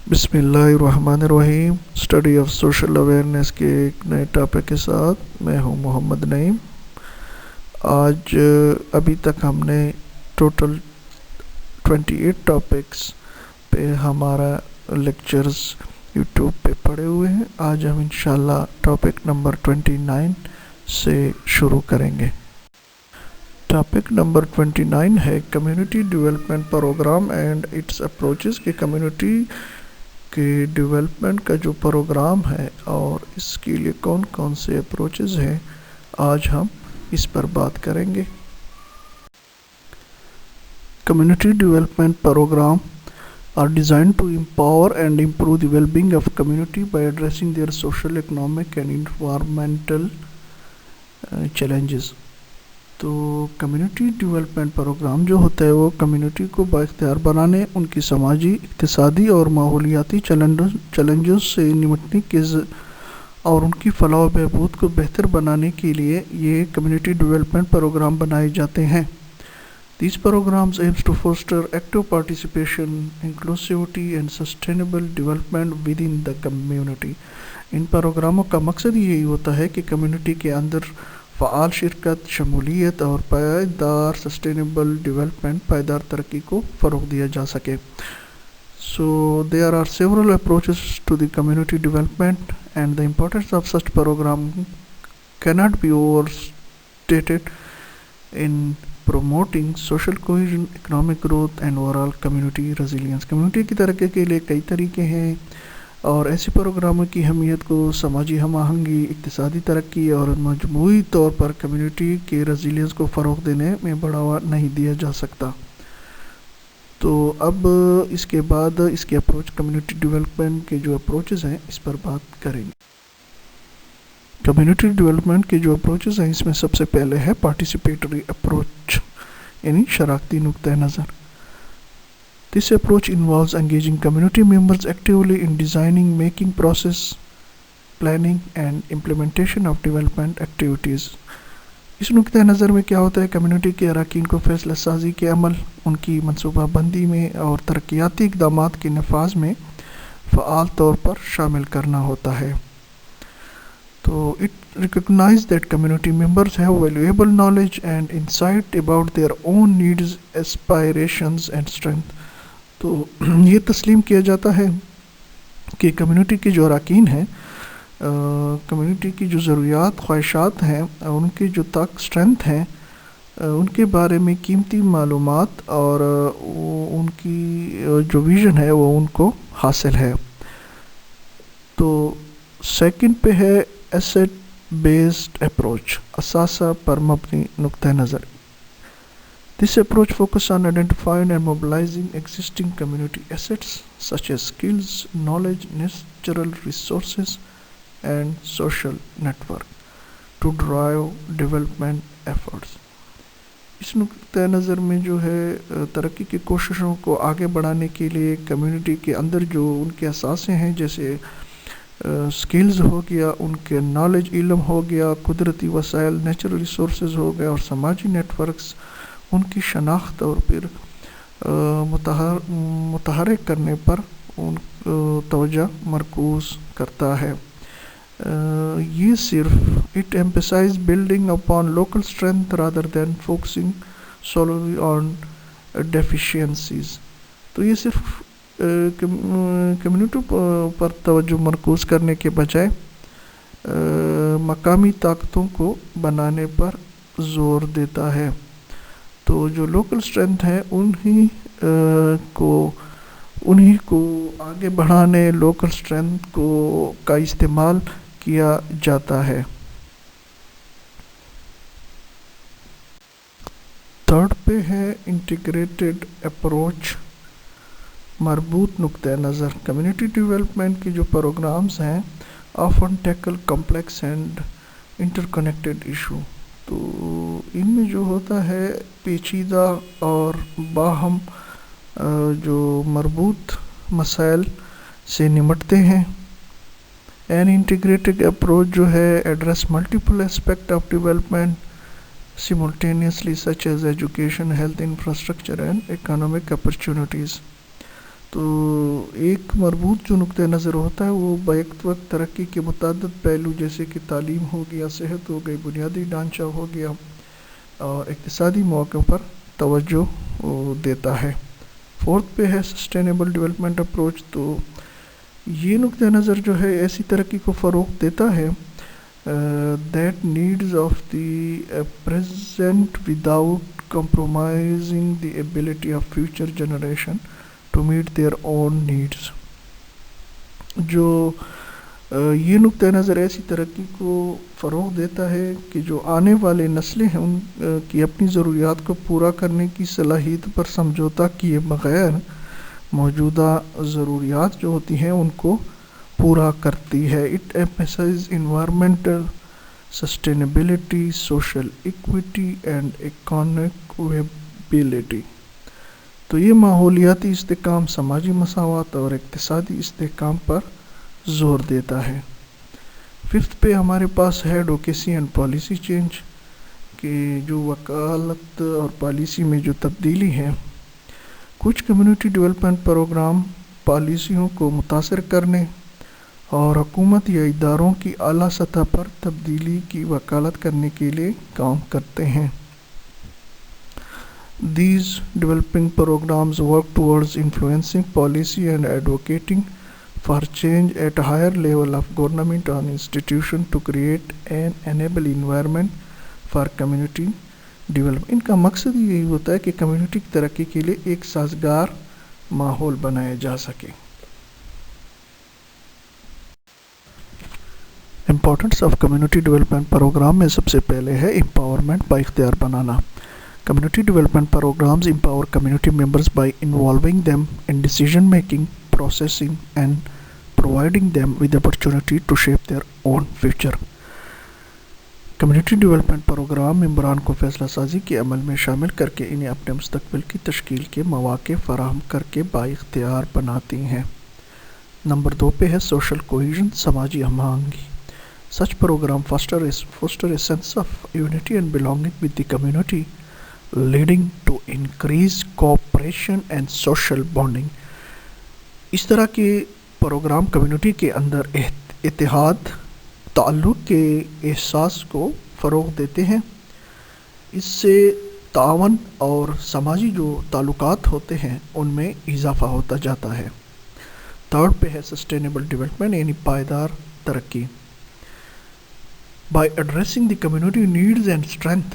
بسم اللہ الرحمن الرحیم. اسٹڈی آف سوشل اویئرنیس کے ایک نئے ٹاپک کے ساتھ میں ہوں محمد نعیم. آج ابھی تک ہم نے ٹوٹل 28 ٹاپکس پہ ہمارا لیکچرز یوٹیوب پہ پڑے ہوئے ہیں. آج ہم انشاءاللہ ٹاپک نمبر 29 سے شروع کریں گے. ٹاپک نمبر 29 ہے community development program and its approaches. کہ کمیونٹی کے ڈیولپمنٹ کا جو پروگرام ہے اور اس کے لیے کون کون سے اپروچز ہیں، آج ہم اس پر بات کریں گے. Community development program are designed to empower and improve the well-being of community by addressing their social, economic and environmental challenges. تو کمیونٹی ڈیولپمنٹ پروگرام جو ہوتا ہے وہ کمیونٹی کو بااختیار بنانے، ان کی سماجی، اقتصادی اور ماحولیاتی چیلنجز سے نمٹنے کے اور ان کی فلاح و بہبود کو بہتر بنانے کے لیے یہ کمیونٹی ڈیولپمنٹ پروگرام بنائے جاتے ہیں. These programs aims to foster active participation, inclusivity and sustainable development within the community. ان پروگراموں کا مقصد یہی ہوتا ہے کہ کمیونٹی کے اندر فعال شرکت، شمولیت اور پائیدار سسٹینیبل ڈیولپمنٹ، پائیدار ترقی کو فروغ دیا جا سکے. So there are several approaches to the community development and the importance of such program cannot be overstated in promoting social cohesion, economic growth and overall community resilience. Community کی ترقی کے لیے کئی طریقے ہیں اور ایسے پروگراموں کی اہمیت کو سماجی ہم آہنگی، اقتصادی ترقی اور مجموعی طور پر کمیونٹی کے ریزیلینس کو فروغ دینے میں بڑھاوا نہیں دیا جا سکتا. تو اب اس کے بعد اس کے اپروچ، کمیونٹی ڈیولپمنٹ کے جو اپروچز ہیں اس پر بات کریں گے. کمیونٹی ڈیولپمنٹ کے جو اپروچز ہیں اس میں سب سے پہلے ہے پارٹیسپیٹری اپروچ، یعنی شراکتی نقطہ نظر. This approach involves engaging community members actively in designing, making process, planning and implementation of development activities. اس نقطہ نظر میں کیا ہوتا ہے؟ کمیونٹی کے اراکین کو فیصلہ سازی کے عمل، ان کی منصوبہ بندی میں اور ترقیاتی اقدامات کے نفاذ میں فعال طور پر شامل کرنا ہوتا ہے. تو it recognizes that community members have valuable knowledge and insight about their own needs, aspirations and strength. تو یہ تسلیم کیا جاتا ہے کہ کمیونٹی کے جو اراکین ہیں، کمیونٹی کی جو ضروریات، خواہشات ہیں، ان کی جو اسٹرینتھ ہیں، ان کے بارے میں قیمتی معلومات اور ان کی جو ویژن ہے وہ ان کو حاصل ہے. تو سیکنڈ پہ ہے ایسٹ بیسڈ اپروچ، اثاثہ پر مبنی نقطہ نظر. This approach focuses on identifying and mobilizing existing community assets such as skills, knowledge, natural resources, and social network to drive development efforts. اس نقطہ نظر میں جو ہے ترقی کی کوششوں کو آگے بڑھانے کے لیے کمیونٹی کے اندر جو ان کے اثاثے ہیں، جیسے سکلز ہو گیا، ان کے نالج، علم ہو گیا، قدرتی وسائل، نیچرل ریسورسز ہو گیا، اور سماجی نیٹ ورکس، ان کی شناخت اور پھر متحرک کرنے پر ان توجہ مرکوز کرتا ہے. یہ صرف it emphasises building upon local strength rather than focusing solely on deficiencies. تو یہ صرف کمیونٹی پر توجہ مرکوز کرنے کے بجائے مقامی طاقتوں کو بنانے پر زور دیتا ہے. تو جو لوکل اسٹرینتھ ہے انہی کو آگے بڑھانے، لوکل اسٹرینتھ کا استعمال کیا جاتا ہے. تھرڈ پہ ہے انٹیگریٹڈ اپروچ، مربوط نقطہ نظر. کمیونٹی ڈیولپمنٹ کے جو پروگرامز ہیں often tackle complex and interconnected issue. تو ان میں جو ہوتا ہے پیچیدہ اور باہم جو مربوط مسائل سے نمٹتے ہیں. این انٹیگریٹڈ اپروچ جو ہے address multiple aspect of development simultaneously such as education, health, infrastructure and economic opportunities. تو ایک مربوط جو نقطہ نظر ہوتا ہے وہ بیک وقت ترقی کے متعدد پہلو جیسے کہ تعلیم ہو گیا، صحت ہو گئی، بنیادی ڈھانچہ ہو گیا اور اقتصادی مواقع پر توجہ دیتا ہے۔ فورتھ پہ ہے سسٹینیبل ڈیولپمنٹ اپروچ۔ تو یہ نقطہ نظر جو ہے ایسی ترقی کو فروغ دیتا ہے that needs of the present without compromising the ability of future generation to meet their own needs۔ جو یہ نقطہ نظر ایسی ترقی کو فروغ دیتا ہے کہ جو آنے والے نسلیں ہیں ان کی اپنی ضروریات کو پورا کرنے کی صلاحیت پر سمجھوتہ کیے بغیر موجودہ ضروریات جو ہوتی ہیں ان کو پورا کرتی ہے۔ It emphasizes environmental sustainability, social equity and economic viability۔ تو یہ ماحولیاتی استحکام، سماجی مساوات اور اقتصادی استحکام پر زور دیتا ہے۔ ففتھ پہ ہمارے پاس ہے ایڈوکیسی اینڈ پالیسی چینج، کہ جو وکالت اور پالیسی میں جو تبدیلی ہے۔ کچھ کمیونٹی ڈیولپمنٹ پروگرام پالیسیوں کو متاثر کرنے اور حکومت یا اداروں کی اعلیٰ سطح پر تبدیلی کی وکالت کرنے کے لیے کام کرتے ہیں۔ These developing programs work towards influencing policy and advocating for change at a higher level of government and institution to create an enable environment for community development۔ ان کا مقصد یہی ہوتا ہے کہ کمیونٹی کی ترقی کے لیے ایک سازگار ماحول بنایا جا سکے۔ Importance of community development programme میں سب سے پہلے ہے امپاورمنٹ، بااختیار بنانا۔ Community development programmes empower community members by involving them in decision making processing and providing them with the opportunity to shape their own future۔ Community development program ممبران کو فیصلہ سازی کے عمل میں شامل کر کے انہیں اپنے مستقبل کی تشکیل کے مواقع فراہم کر کے بااختیار بناتی ہیں۔ نمبر 2 پہ ہے سوشل کوہیژن، سماجی ہم آہنگی۔ Such program foster a sense of unity and belonging with the community, leading to increased cooperation and social bonding۔ اس طرح کے پروگرام کمیونٹی کے اندر اتحاد، تعلق کے احساس کو فروغ دیتے ہیں۔ اس سے تعاون اور سماجی جو تعلقات ہوتے ہیں ان میں اضافہ ہوتا جاتا ہے۔ تھرڈ پہ ہے سسٹینیبل ڈیولپمنٹ، یعنی پائیدار ترقی۔ By addressing the community needs and strength,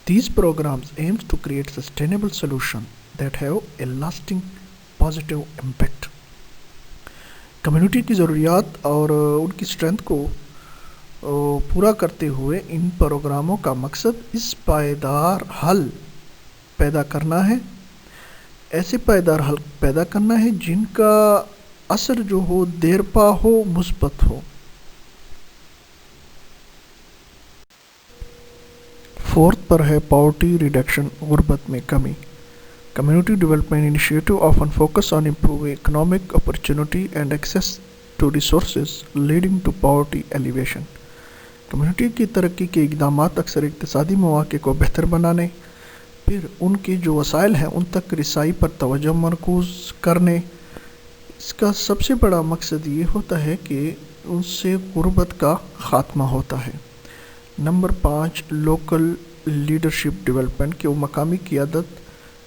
these programs aim to create sustainable solutions that have a lasting positive impact۔ Community کی ضروریات اور ان کی اسٹرینتھ کو پورا کرتے ہوئے ان پروگراموں کا مقصد اس پائیدار حل پیدا کرنا ہے، ایسے پائیدار حل پیدا کرنا ہے جن کا اثر جو ہو دیرپا ہو، مثبت ہو۔ فورتھ پر ہے پاورٹی ریڈکشن، غربت میں کمی۔ Community development initiative often focus on improving economic opportunity and access to resources leading to poverty alleviation. Community کی ترقی کے اقدامات اکثر اقتصادی مواقع کو بہتر بنانے، پھر ان کے جو وسائل ہیں ان تک رسائی پر توجہ مرکوز کرنے۔ اس کا سب سے بڑا مقصد یہ ہوتا ہے کہ ان سے غربت کا خاتمہ ہوتا ہے۔ نمبر 5 لوکل لیڈرشپ ڈیولپمنٹ، کہ وہ مقامی قیادت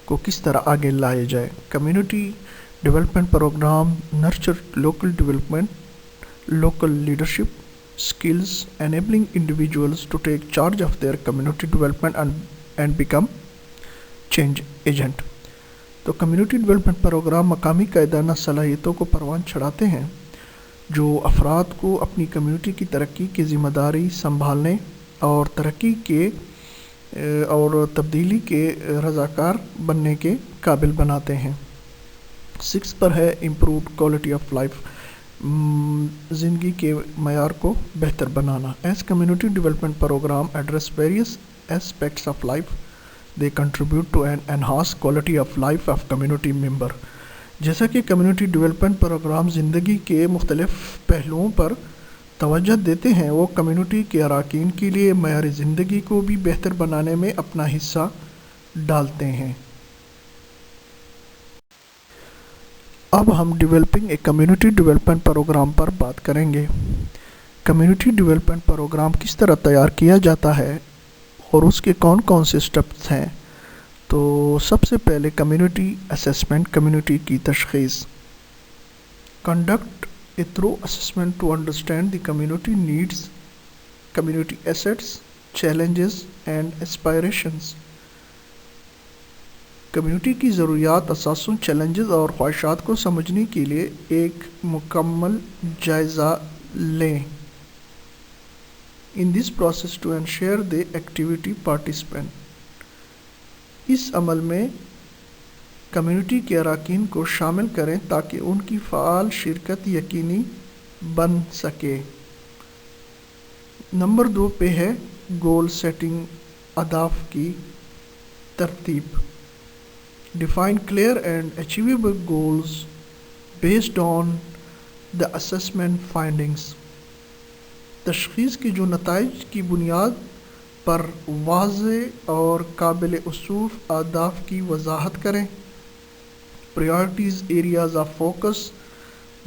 کو کس طرح آگے لائے جائے۔ Community development program nurture local development, local leadership skills enabling individuals to take charge of their community development and become change agent۔ تو کمیونٹی ڈیولپمنٹ پروگرام مقامی قائدانہ صلاحیتوں کو پروان چڑھاتے ہیں جو افراد کو اپنی کمیونٹی کی ترقی کی ذمہ داری سنبھالنے اور ترقی کے اور تبدیلی کے رضاکار بننے کے قابل بناتے ہیں۔ 6 پر ہے امپرووڈ کوالٹی آف لائف، زندگی کے معیار کو بہتر بنانا۔ As community development programme address various aspects of life, they contribute to an enhance quality of life of community member. جیسا کہ کمیونٹی ڈیولپمنٹ پروگرام زندگی کے مختلف پہلوؤں پر توجہ دیتے ہیں، وہ کمیونٹی کے اراکین کے لیے معیار زندگی کو بھی بہتر بنانے میں اپنا حصہ ڈالتے ہیں۔ اب ہم developing a community development programme پر بات کریں گے۔ کمیونٹی ڈیولپمنٹ پروگرام کس طرح تیار کیا جاتا ہے اور اس کے کون کون سے سٹیپس ہیں؟ تو سب سے پہلے کمیونٹی اسیسمنٹ، کمیونٹی کی تشخیص۔ Conduct a thorough assessment to understand the community needs, community assets, challenges and aspirations. Community کی ضروریات، اثاثوں، چیلنجز اور خواہشات کو سمجھنے کے لیے ایک مکمل جائزہ لیں۔ In this process to ensure the activity participant, اس عمل میں کمیونٹی کے اراکین کو شامل کریں تاکہ ان کی فعال شرکت یقینی بن سکے۔ نمبر 2 پہ ہے گول سیٹنگ، اہداف کی ترتیب۔ Define clear and achievable goals based on the assessment findings۔ تشخیص کے جو نتائج کی بنیاد پر واضح اور قابل اثر اہداف کی وضاحت کریں۔ Priorities areas of focus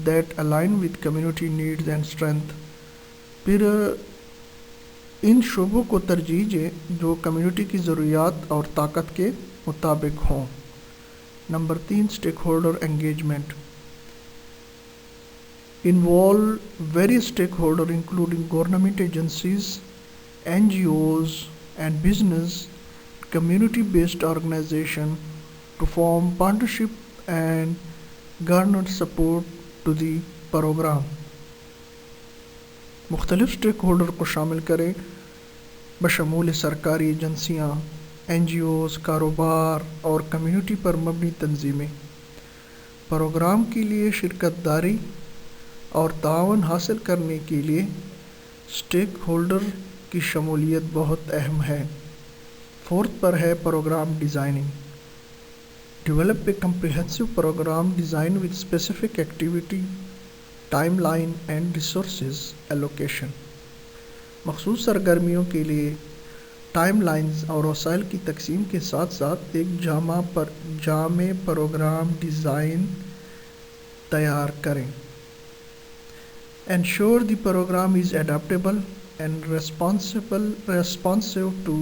that align with community needs and strength۔ پھر ان شعبوں کو ترجیح دیں جو کمیونٹی کی ضروریات اور طاقت کے مطابق ہوں۔ Number 3 stake holder engagement. Involve various stakeholders including government agencies, NGOs and business, community-based organizations to form partnership and garner support to the program۔ مختلف اسٹیک ہولڈر کو شامل کریں بشمول سرکاری ایجنسیاں، NGOs، کاروبار اور کمیونٹی پر مبنی تنظیمیں۔ پروگرام کے لیے شرکت داری اور تعاون حاصل کرنے کے لیے اسٹیک ہولڈر کی شمولیت بہت اہم ہے۔ 4 پر ہے program designing. Develop a comprehensive program design with specific activity, time line and resources allocation. مخصوص سرگرمیوں کے لیے ٹائم لائنز اور وسائل کی تقسیم کے ساتھ ساتھ ایک جامع پروگرام ڈیزائن تیار کریں۔ Ensure the program is adaptable and responsive to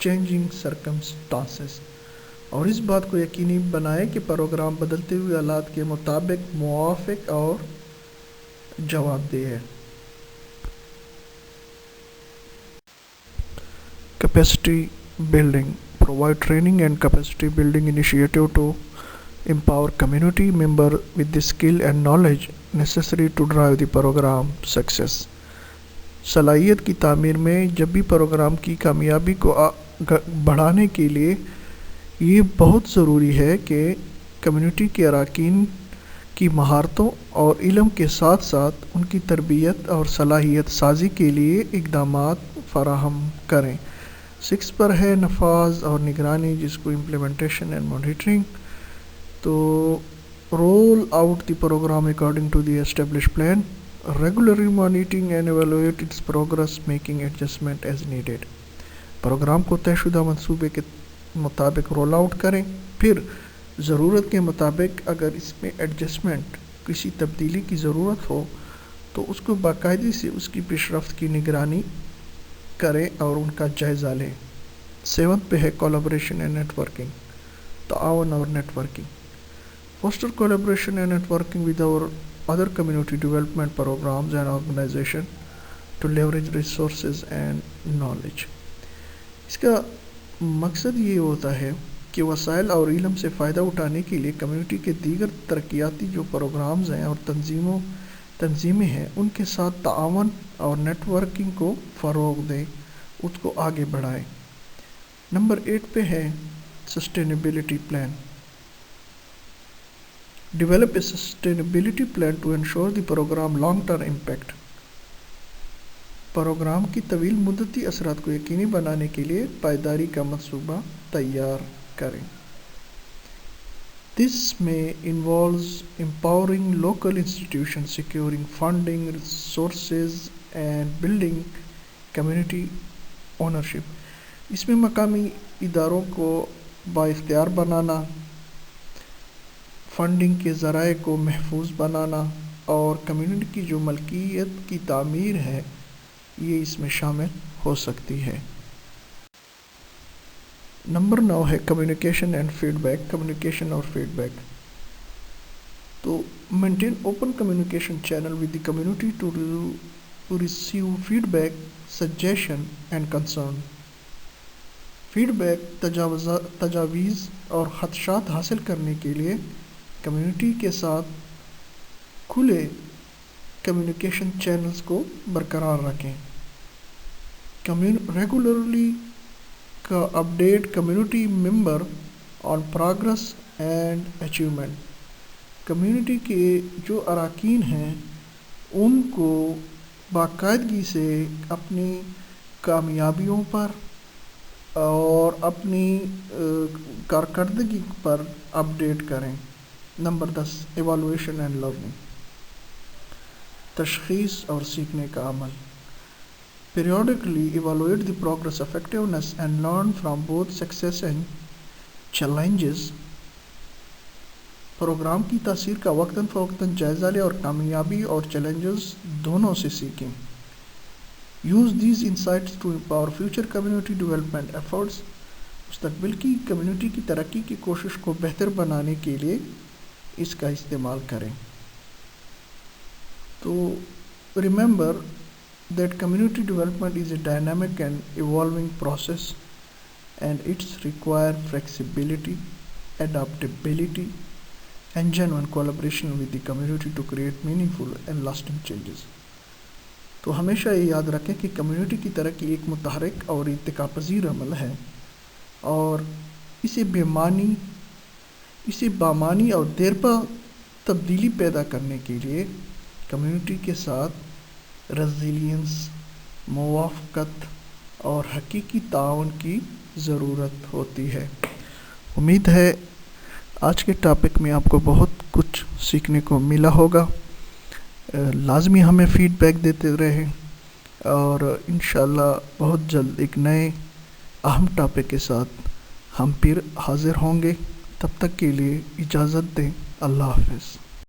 changing circumstances۔ اور اس بات کو یقینی بنائیں کہ پروگرام بدلتے ہوئے حالات کے مطابق موافق اور جواب دہ ہے۔ Capacity building۔ Provide training and capacity building initiative to empower community members with the skill and knowledge necessary to drive the program success۔ صلاحیت کی تعمیر میں جب بھی پروگرام کی کامیابی کو بڑھانے کے لیے یہ بہت ضروری ہے کہ کمیونٹی کے اراکین کی مہارتوں اور علم کے ساتھ ساتھ ان کی تربیت اور صلاحیت سازی کے لیے اقدامات فراہم کریں۔ 6 پر ہے نفاذ اور نگرانی، جس کو امپلیمنٹیشن اینڈ مانیٹرنگ۔ تو roll out the program according to the establish plan, regularly monitoring and evaluate its progress, making adjustment as needed. Program کو طے شدہ منصوبے کے مطابق رول آؤٹ کریں، پھر ضرورت کے مطابق اگر اس میں ایڈجسٹمنٹ، کسی تبدیلی کی ضرورت ہو تو اس کو باقاعدگی سے اس کی پیش رفت کی نگرانی کریں اور ان کا جائزہ لیں۔ 7 پہ ہے کولیبریشن اینڈ نیٹ ورکنگ، تعاون اور networking. Foster collaboration and networking with اور other community development programmes and organisation to leverage resources and knowledge. اس کا مقصد یہ ہوتا ہے کہ وسائل اور علم سے فائدہ اٹھانے کے لیے کمیونٹی کے دیگر ترقیاتی جو پروگرامز ہیں اور تنظیمیں ہیں ان کے ساتھ تعاون اور نیٹ ورکنگ کو فروغ دیں، اس کو آگے بڑھائیں۔ نمبر 8 پہ ہے sustainability plan. Develop a sustainability plan to ensure the program long term impact. Program کی طویل مدتی اثرات کو یقینی بنانے کے لیے پائیداری کا منصوبہ تیار کریں۔ This may involve empowering local institutions, securing funding, resources, and building community ownership۔ اس میں مقامی اداروں کو بااختیار بنانا، فنڈنگ کے ذرائع کو محفوظ بنانا اور کمیونٹی کی جو ملکیت کی تعمیر ہے یہ اس میں شامل ہو سکتی ہے۔ نمبر 9 ہے communication and feedback, communication اور فیڈ بیک۔ تو maintain open communication channel with the community to receive feedback, suggestion and concern. Feedback, تجاویز اور خدشات حاصل کرنے کے لیے کمیونٹی کے ساتھ کھلے کمیونیکیشن چینلز کو برقرار رکھیں۔ ریگولرلی کا update community member on progress and achievement. Community کے جو اراکین ہیں ان کو باقاعدگی سے اپنی کامیابیوں پر اور اپنی کارکردگی پر اپڈیٹ کریں۔ نمبر 10 ایوالویشن اینڈ لرننگ، تشخیص اور سیکھنے کا عمل۔ Periodically evaluate the progress, effectiveness and learn from both success and challenges۔ Programme کی تاثیر کا وقتاً فوقتاً جائزہ لیں اور کامیابی اور چیلنجز دونوں سے سیکھیں۔ Use these insights to empower future community development efforts۔ مستقبل کی کمیونٹی کی ترقی کی کوشش کو بہتر بنانے کے لیے اس کا استعمال کریں۔ تو remember that community development is a dynamic and evolving process and it's require flexibility, adaptability and genuine collaboration with the community to create meaningful and lasting changes۔ تو ہمیشہ یہ یاد رکھیں کہ کمیونٹی کی ترقی ایک متحرک اور ارتقا پذیر عمل ہے اور اسے بامانی اور دیرپا تبدیلی پیدا کرنے کے لیے کمیونٹی کے ساتھ ریزیلینس، موافقت اور حقیقی تعاون کی ضرورت ہوتی ہے۔ امید ہے آج کے ٹاپک میں آپ کو بہت کچھ سیکھنے کو ملا ہوگا۔ لازمی ہمیں فیڈ بیک دیتے رہیں اور انشاءاللہ بہت جلد ایک نئے اہم ٹاپک کے ساتھ ہم پھر حاضر ہوں گے۔ تب تک کے لیے اجازت دیں، اللہ حافظ۔